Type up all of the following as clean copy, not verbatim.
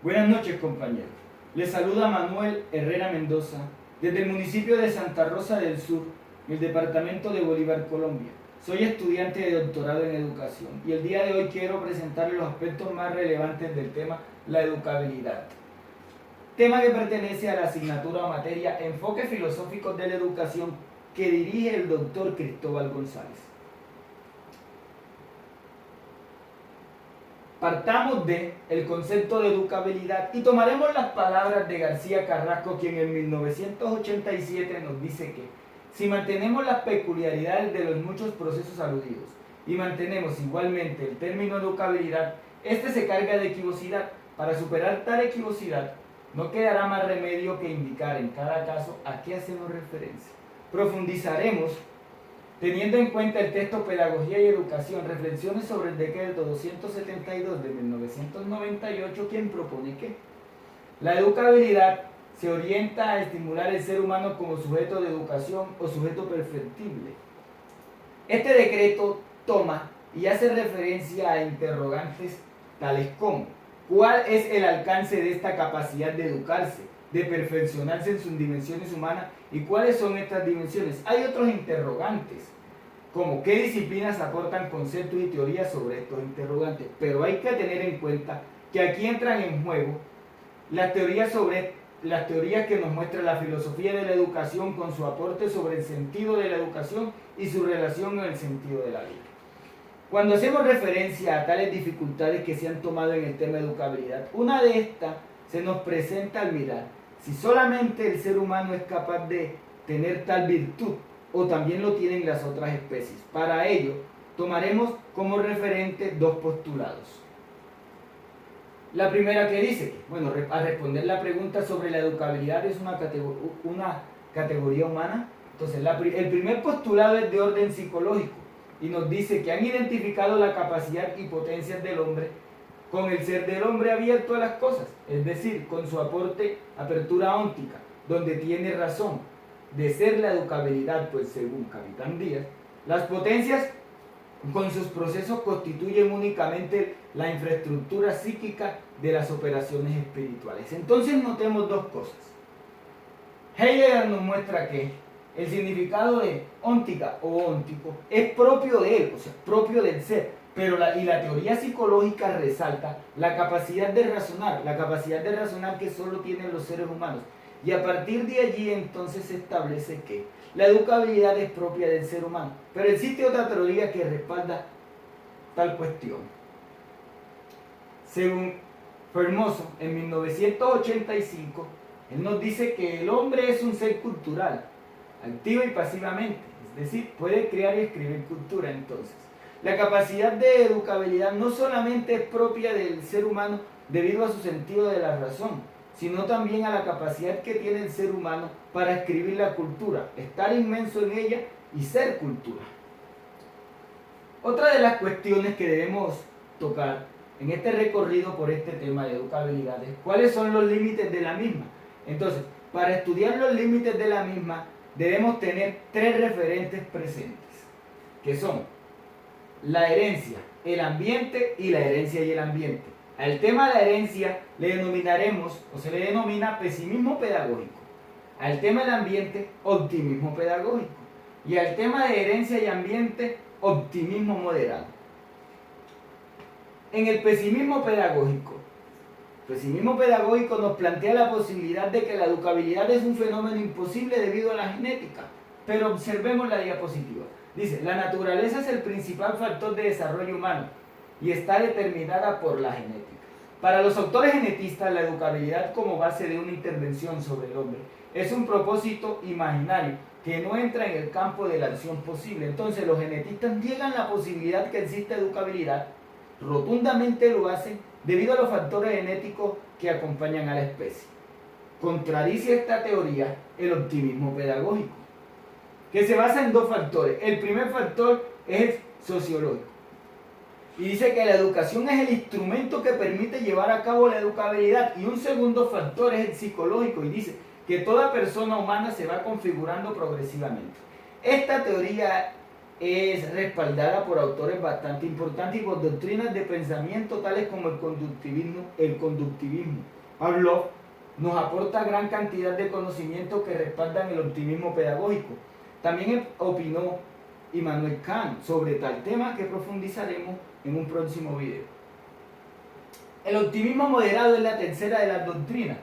Buenas noches, compañeros. Les saluda Manuel Herrera Mendoza desde el municipio de Santa Rosa del Sur, en el departamento de Bolívar, Colombia. Soy estudiante de doctorado en educación y el día de hoy quiero presentarles los aspectos más relevantes del tema, la educabilidad. Tema que pertenece a la asignatura o materia Enfoques Filosóficos de la Educación que dirige el doctor Cristóbal González. Partamos del concepto de educabilidad y tomaremos las palabras de García Carrasco, quien en 1987 nos dice que si mantenemos las peculiaridades de los muchos procesos aludidos y mantenemos igualmente el término educabilidad, este se carga de equivocidad. Para superar tal equivocidad, no quedará más remedio que indicar en cada caso a qué hacemos referencia. Profundizaremos teniendo en cuenta el texto Pedagogía y Educación, reflexiones sobre el decreto 272 de 1998, quien propone que la educabilidad se orienta a estimular el ser humano como sujeto de educación o sujeto perfectible. Este decreto toma y hace referencia a interrogantes tales como: ¿cuál es el alcance de esta capacidad de educarse, de perfeccionarse en sus dimensiones humanas? ¿Y cuáles son estas dimensiones? Hay otros interrogantes, como qué disciplinas aportan conceptos y teorías sobre estos interrogantes, pero hay que tener en cuenta que aquí entran en juego las teorías que nos muestra la filosofía de la educación con su aporte sobre el sentido de la educación y su relación con el sentido de la vida. Cuando hacemos referencia a tales dificultades que se han tomado en el tema de educabilidad, una de estas se nos presenta al mirar si solamente el ser humano es capaz de tener tal virtud o también lo tienen las otras especies. Para ello, tomaremos como referente dos postulados. La primera que dice que, a responder la pregunta sobre la educabilidad es una categoría humana. Entonces, el primer postulado es de orden psicológico y nos dice que han identificado la capacidad y potencias del hombre con el ser del hombre abierto a las cosas, es decir, con su apertura óntica, donde tiene razón de ser la educabilidad, pues según Capitán Díaz, las potencias con sus procesos constituyen únicamente la infraestructura psíquica de las operaciones espirituales. Entonces notemos dos cosas. Heidegger nos muestra que el significado de óntica o óntico es propio de él, o sea, propio del ser, pero la teoría psicológica resalta la capacidad de razonar que solo tienen los seres humanos. Y a partir de allí entonces se establece que la educabilidad es propia del ser humano. Pero existe otra teoría que respalda tal cuestión. Según Formoso, en 1985, él nos dice que el hombre es un ser cultural, activo y pasivamente, es decir, puede crear y escribir cultura. Entonces, la capacidad de educabilidad no solamente es propia del ser humano debido a su sentido de la razón, sino también a la capacidad que tiene el ser humano para escribir la cultura, estar inmenso en ella y ser cultura. Otra de las cuestiones que debemos tocar en este recorrido por este tema de educabilidad es cuáles son los límites de la misma. Entonces, para estudiar los límites de la misma, debemos tener tres referentes presentes, que son la herencia, el ambiente y la herencia y el ambiente. Al tema de la herencia le denominaremos, o se le denomina pesimismo pedagógico. Al tema del ambiente, optimismo pedagógico. Y al tema de herencia y ambiente, optimismo moderado. En el pesimismo pedagógico nos plantea la posibilidad de que la educabilidad es un fenómeno imposible debido a la genética. Pero observemos la diapositiva. Dice, la naturaleza es el principal factor de desarrollo humano y está determinada por la genética. Para los autores genetistas, la educabilidad como base de una intervención sobre el hombre es un propósito imaginario que no entra en el campo de la acción posible. Entonces los genetistas niegan la posibilidad que exista educabilidad, rotundamente lo hacen debido a los factores genéticos que acompañan a la especie. Contradice esta teoría el optimismo pedagógico, que se basa en dos factores. El primer factor es el sociológico. Y dice que la educación es el instrumento que permite llevar a cabo la educabilidad. Y un segundo factor es el psicológico. Y dice que toda persona humana se va configurando progresivamente. Esta teoría es respaldada por autores bastante importantes y por doctrinas de pensamiento tales como el conductivismo. Pavlov nos aporta gran cantidad de conocimientos que respaldan el optimismo pedagógico. También opinó Immanuel Kant sobre tal tema que profundizaremos en un próximo video. El optimismo moderado es la tercera de las doctrinas,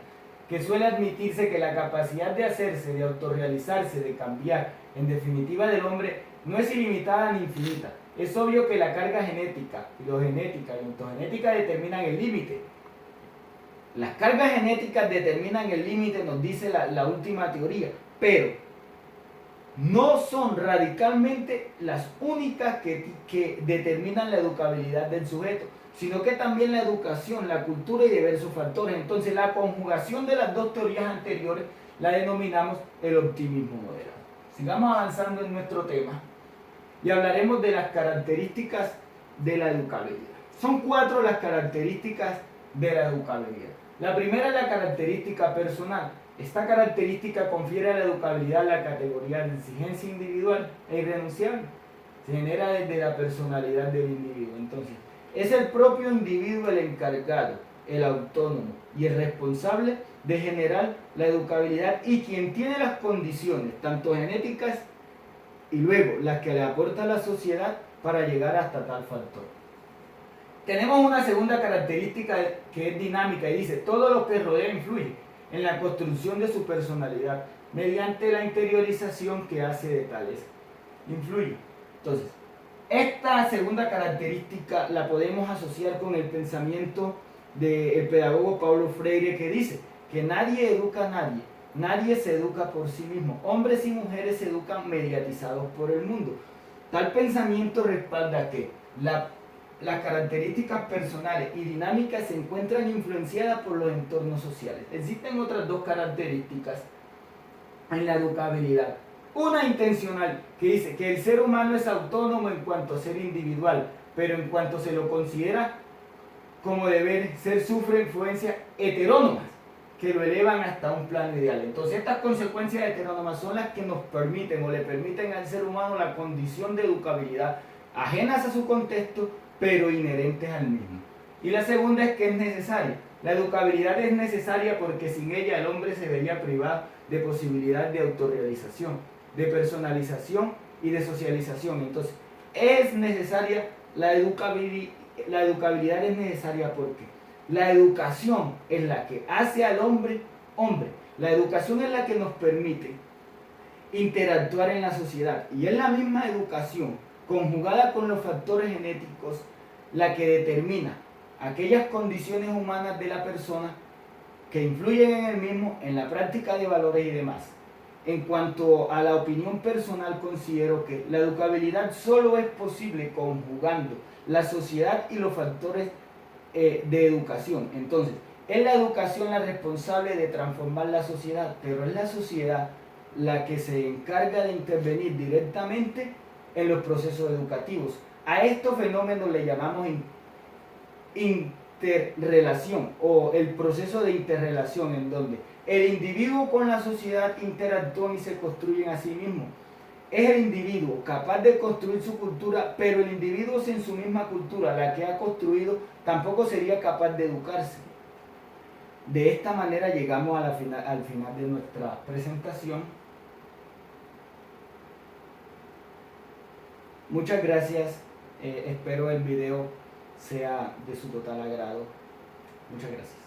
que suele admitirse que la capacidad de hacerse, de autorrealizarse, de cambiar, en definitiva del hombre, no es ilimitada ni infinita. Es obvio que la carga genética, filogenética y ontogenética determinan el límite. Las cargas genéticas determinan el límite, nos dice la última teoría, pero no son radicalmente las únicas que determinan la educabilidad del sujeto, sino que también la educación, la cultura y diversos factores. Entonces la conjugación de las dos teorías anteriores la denominamos el optimismo moderado. Sigamos avanzando en nuestro tema y hablaremos de las características de la educabilidad. Son 4 las características de la educabilidad. La primera es la característica personal. Esta característica confiere a la educabilidad la categoría de exigencia individual e irrenunciable. Se genera desde la personalidad del individuo. Entonces, es el propio individuo el encargado, el autónomo y el responsable de generar la educabilidad y quien tiene las condiciones, tanto genéticas y luego las que le aporta la sociedad para llegar hasta tal factor. Tenemos una segunda característica que es dinámica y dice, todo lo que rodea influye en la construcción de su personalidad mediante la interiorización que hace de tales influye. Entonces, esta segunda característica la podemos asociar con el pensamiento del pedagogo Paulo Freire, que dice que nadie educa a nadie, nadie se educa por sí mismo, hombres y mujeres se educan mediatizados por el mundo. Tal pensamiento respalda que las características personales y dinámicas se encuentran influenciadas por los entornos sociales. Existen otras 2 características en la educabilidad. Una intencional, que dice que el ser humano es autónomo en cuanto a ser individual, pero en cuanto se lo considera como deber ser, sufre influencias heterónomas que lo elevan hasta un plano ideal. Entonces estas consecuencias heterónomas son las que nos permiten o le permiten al ser humano la condición de educabilidad, ajenas a su contexto, pero inherentes al mismo. Y la segunda es que es necesaria. La educabilidad es necesaria porque sin ella el hombre se vería privado de posibilidad de autorrealización, de personalización y de socialización. Entonces, es necesaria la educabilidad es necesaria porque la educación es la que hace al hombre hombre. La educación es la que nos permite interactuar en la sociedad y es la misma educación conjugada con los factores genéticos la que determina aquellas condiciones humanas de la persona que influyen en el mismo, en la práctica de valores y demás. En cuanto a la opinión personal, considero que la educabilidad solo es posible conjugando la sociedad y los factores de educación. Entonces, es la educación la responsable de transformar la sociedad, pero es la sociedad la que se encarga de intervenir directamente en los procesos educativos. A estos fenómenos le llamamos interrelación o el proceso de interrelación, en donde el individuo con la sociedad interactúan y se construyen a sí mismos. Es el individuo capaz de construir su cultura, pero el individuo sin su misma cultura, la que ha construido, tampoco sería capaz de educarse. De esta manera llegamos al final de nuestra presentación. Muchas gracias, espero el video sea de su total agrado. Muchas gracias.